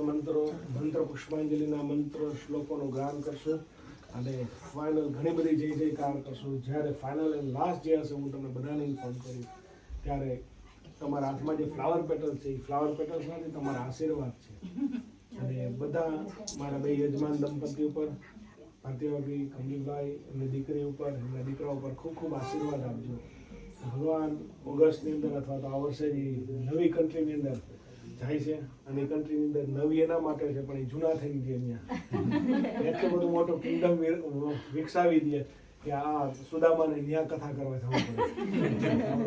મંત્ર પુષ્પાંજલિના મંત્ર શ્લોકોનું ગાન કરશું અને ફાઇનલ ઘણી બધી જય જયકાર કરશું. જ્યારે ફાઇનલ એન્ડ લાસ્ટ જે હશે હું તમને બધાને ઇન્ફોર્મ કરીશ. ત્યારે તમારા હાથમાં જે ફ્લાવર પેટલ્સ છે એ ફ્લાવર પેટલ્સ નથી, તમારા આશીર્વાદ છે. અને બધા મારા બે યજમાન દંપતિ ઉપર, ભારતીયભાઈ, કમલીભાઈ, એમની દીકરી ઉપર, એમના દીકરા ઉપર ખૂબ ખૂબ આશીર્વાદ આપજો. ભગવાન ઓગસ્ટની અંદર અથવા તો આ વર્ષે જે નવી કન્ટ્રીની અંદર જાય છે અને એ કન્ટ્રીની અંદર નવી એના માટે છે પણ એ જૂના થઈ ગયા ત્યાં એટલું બધું મોટું કિંગડમ વિકસાવી દે કે આ સુદામાને ત્યાં કથા કરવા જવું પડે.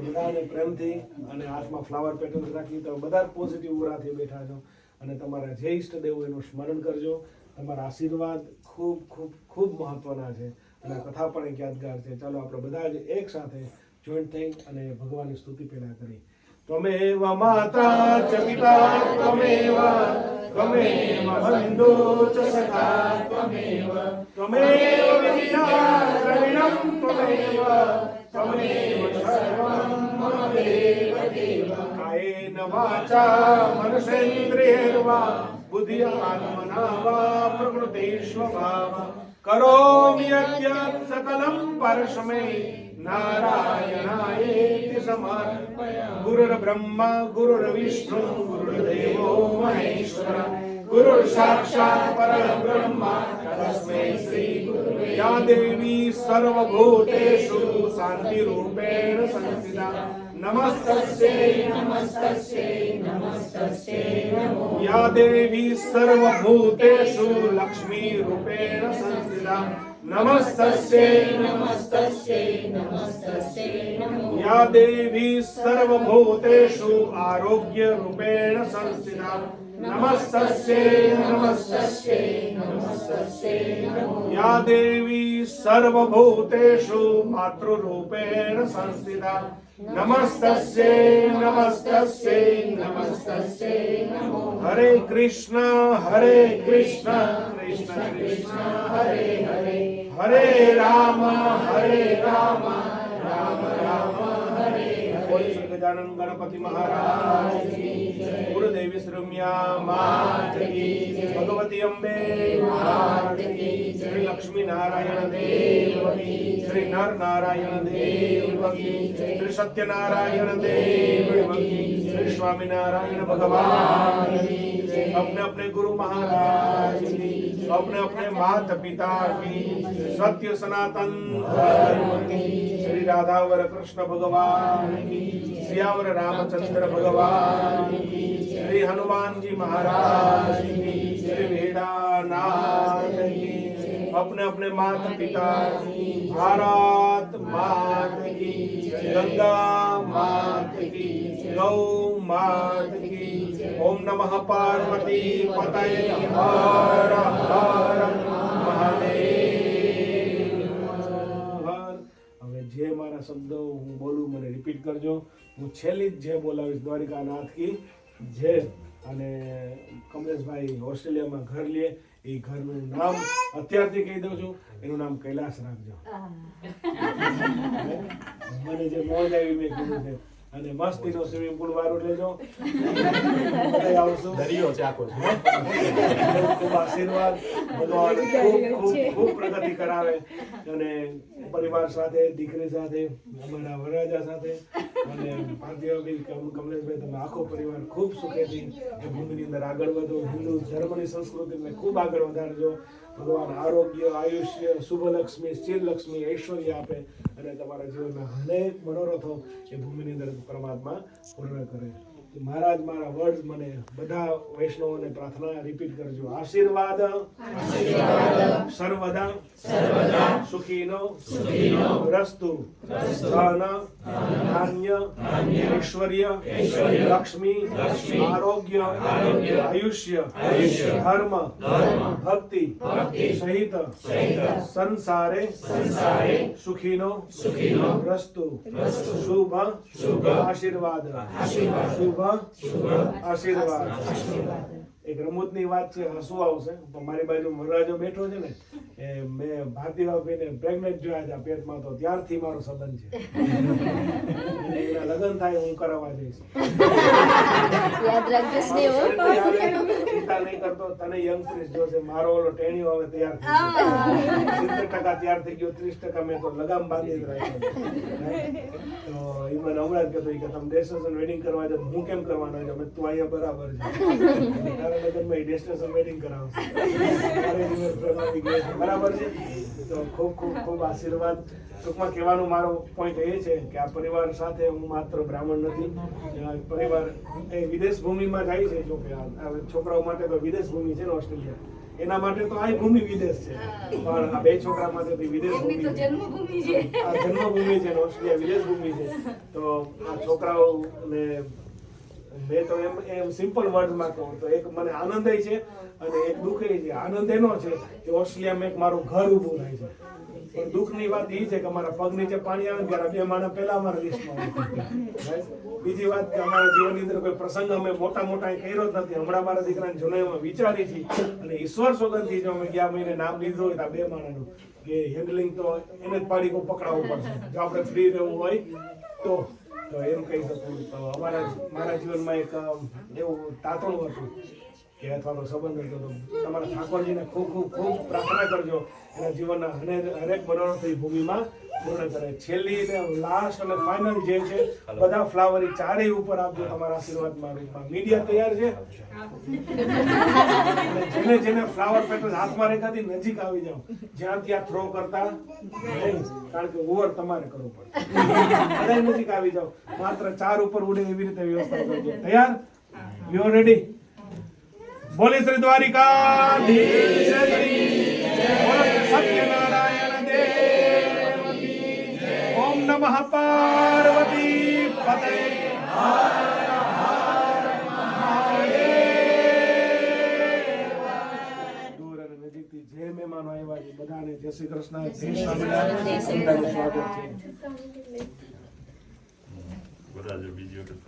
બધાને પ્રેમથી અને હાથમાં ફ્લાવર પેટર્ન રાખી તો બધા પોઝિટિવ ઉરાથી બેઠા છો અને તમારા જે ઈષ્ટદેવ એનું સ્મરણ કરજો. તમારા આશીર્વાદ ખૂબ ખૂબ ખૂબ મહત્વના છે અને આ કથા પણ એક યાદગાર છે. ચાલો આપણે બધા જ એક સાથે જોઈન્ટ થઈ અને ભગવાનની સ્તુતિ પહેલા કરી. ત્વમેવ માતા ચ પિતા ત્વમેવ બંધુ ચ સખા ત્વમેવ વિદ્યા દ્રવિણં ત્વમેવ સર્વં મમ દેવ કાયેન વાચા મનસેન્દ્રિયર્વા બુદ્ધ્યાત્મના વા પ્રકૃતિ સ્વભાવ કરોમિ યદ્યत् સકલં પરસ્મૈ નારાયણાયેતિ સમર્પયામિ. ગુરુર્બ્રહ્મા ગુરુર્વિષ્ણુ ગુરુર્દેવો મહેશ્વર ગુરુર સાક્ષાત પરબ્રહ્મ તસ્મૈ શ્રી ગુરવે. યા દેવી સર્વભૂતેષુ શાંતિરૂપેણ સંસ્થિતા નમસ્તસ્યૈ નમસ્તસ્યૈ નમસ્તસ્યૈ નમો. યા દેવી સર્વભૂતેષુ લક્ષ્મીરૂપેણ સંસ્થિતા નમસ્તસ્યૈ નમસ્તસ્યૈ નમસ્તસ્યૈ નમો. યા દેવી સર્વભૂતેષુ આરોગ્યરૂપેણ સંસ્થિતા નમસ્તસ્યૈ નમસ્તસ્યૈ નમસ્તસ્યૈ નમો. યા દેવી સર્વભૂતેષુ માતૃરૂપેણ સંસ્થિતા નમસ્તસ્યૈ નમસ્તસ્યૈ નમસ્તસ્યૈ નમો. હરે કૃષ્ણ કૃષ્ણ કૃષ્ણ હરે હરે હરે રામ રામ રામ હરે હરે. ગજાનન ગણપતિ મહારાજ કી જય. ગુરુદેવી શ્રમ્યા માત કી જય. ભગવતી અંબે માત કી જય. શ્રી લક્ષ્મી નારાયણ દેવ કી જય. શ્રી નર નારાયણ દેવ કી જય. શ્રી સત્યનારાયણ દેવ કી જય. શ્રી સ્વામિનારાયણ ભગવાન કી જય. अपने अपने गुरु महाराज की, अपने अपने माता पिता की, सत्य सनातन धर्म की, श्री राधावर कृष्ण भगवान की, सियावर रामचंद्र भगवान की, श्री हनुमान जी महाराज की, श्री वेदानाथ की, अपने अपने माता पिता की, भारत मात की, गंगा मात की, गौ मात की. ओम नमः पार्वती पतये हर हर महादेव. હવે જે મારા શબ્દો હું બોલું મને રિપીટ કરજો. હું છેલ્લી જ જે બોલાવીશ દ્વારિકાનાથ કી જય. અને કમલેશભાઈ ઓસ્ટ્રેલિયામાં ઘર લે એ ઘરનું નામ અત્યારથી કહી દઉં છું, એનું નામ કૈલાસ રાખજો. મને જે મોજ આવી મેં કીધું છે. અને મસ્તીનો સ્વિમિંગ પુલ વાળું લેજો, આવશું. દરિયો છે આખો. ખૂબ આશીર્વાદ, ભગવાન ખૂબ પ્રગતિ કરાવે અને પરિવાર સાથે, દીકરી સાથે, અમારા વરરાજા સાથે અને ભારતીયભાઈ કમલેશભાઈ, તમે આખો પરિવાર ખૂબ સુખેથી એ ભૂમિની અંદર આગળ વધો. હિન્દુ ધર્મની સંસ્કૃતિને ખૂબ આગળ વધારજો. ભગવાન આરોગ્ય, આયુષ્ય, શુભલક્ષ્મી, સ્થિરલક્ષ્મી, ઐશ્વર્ય આપે અને તમારા જીવનના અનેક મનોરથો એ ભૂમિની અંદર પરમાત્મા પૂર્ણ કરે. મહારાજ મારા વર્ડ મને બધા વૈષ્ણવોને પ્રાર્થના રિપીટ કરજો. આશીર્વાદ સર્વદા સુખીનો રસ્તુ ધન ધાન્ય ઐશ્વર્ય લક્ષ્મી આરોગ્ય આયુષ્ય ધર્મ ભક્તિ સહિત સંસારે સુખીનો રસ્તુ શુભ આશીર્વાદ શુભ આશીર્વાદ. એક રમૂજની વાત છે, હસવું આવશે, પણ મારી બાજુ વરરાજો બેઠો છે ને, એ મેં ભારતીભાઈને પ્રેગ્નેન્ટ જોયા હતા પેટમાં, તો ત્યારથી મારો સંબંધ છે. અને એના લગ્ન થાય હું કરાવવા જઈશ. યાદ રાખજો સ્નેહ હો. ચિંતા નહીં કરતો, તને યંગ પ્રિન્સ જોશે. મારો ઓલો ટેણીઓ હવે તૈયાર થઈ ગયો, 70% તૈયાર થઈ ગયો, 30% મેં તો લગામ બાંધી જ રાખ્યો. તો એ મને હમણાં જ કહેતો કે તમે ડેસ્ટિનેશન વેડિંગ કરવા જાવ, હું કેમ કરવાનો છે, તું અહીંયા બરાબર છે, તારા લગ્નમાં ડેસ્ટિનેશન વેડિંગ કરાવશે, બરાબર છે. તો ખૂબ ખૂબ ખૂબ આશીર્વાદ. ટૂંકમાં કહેવાનો મારો પોઈન્ટ એ છે કે આ પરિવાર સાથે હું માત્ર બ્રાહ્મણ નથી, પરિવાર એ વિદેશ ભૂમિમાં જાય છે. જો કે છોકરાઓ માટે તો વિદેશ ભૂમિ છે ને ઓસ્ટ્રેલિયા, એના માટે તો આ ભૂમિ વિદેશ છે, પણ આ બે છોકરા માટે તો વિદેશ ભૂમિ છે, જન્મભૂમિ છે, ઓસ્ટ્રેલિયા વિદેશ ભૂમિ છે. તો આ છોકરાઓને મેં તો એમ સિમ્પલ વર્ડમાં કહું તો એક મને આનંદ છે અને એક દુઃખ છે. આનંદ એનો છે કે ઓસ્ટ્રેલિયામાં એક મારું ઘર ઊભું થાય છે, પણ દુઃખની વાત એ છે કે અમારા પગ નીચે પાણી આવે ત્યારે 2 માણસ પહેલા અમારા લિસ્ટમાં. બીજી વાત કે અમારા જીવનની અંદર કોઈ પ્રસંગ અમે મોટા કર્યો જ નથી. હમણાં મારા દીકરાને જુનાઈમાં વિચારી છે અને ઈશ્વર સોગંદથી જો અમે ગયા મહિને નામ લીધું હોય તો 2 માણસનું કે હેન્ડલિંગ તો એને જ પાડી પકડાવવું પડશે, જો આપણે ફ્રી રહેવું હોય તો એમ કહી શકું. તો મારા જીવનમાં એક એવું તાતણું હતું કે અથવા તો સંબંધ હતો. તો તમારા ઠાકોરજીને ખૂબ ખૂબ ખૂબ પ્રાર્થના કરજો એના જીવનના હરેક મનોરથ ભૂમિમાં પૂર્ણ કરે. છેલ્લી ને લાસ્ટ અને ફાઇનલ જે છે બધા ફ્લાવર ચારેય ઉપર આપજો તમારા આશીર્વાદમાં રૂપમાં. મીડિયા તૈયાર છે, જેને જેને ફ્લાવર પેટર્ન હાથમાં રેખાથી નજીક આવી જાઓ, જ્યાં ત્યાં થ્રો કરતા નહીં, કારણ કે ઓવર તમારે કરવું પડે. બધા નજીક આવી જાઓ, માત્ર 4 ઉપર ઉડે એવી રીતે વ્યવસ્થા કરજો. તૈયાર? You ready? બોલી શ્રી દ્વારિકાધીશ સત્યનારાયણ દેવ કી જય. ઓમ નમઃ પાર્વતી પતય. દૂર અને નજીકથી જે મહેમાનો આવ્યા છે બધાને જય શ્રી કૃષ્ણ, જય સ્વામિનારાયણ, સ્વાગત છે. બીજી વખત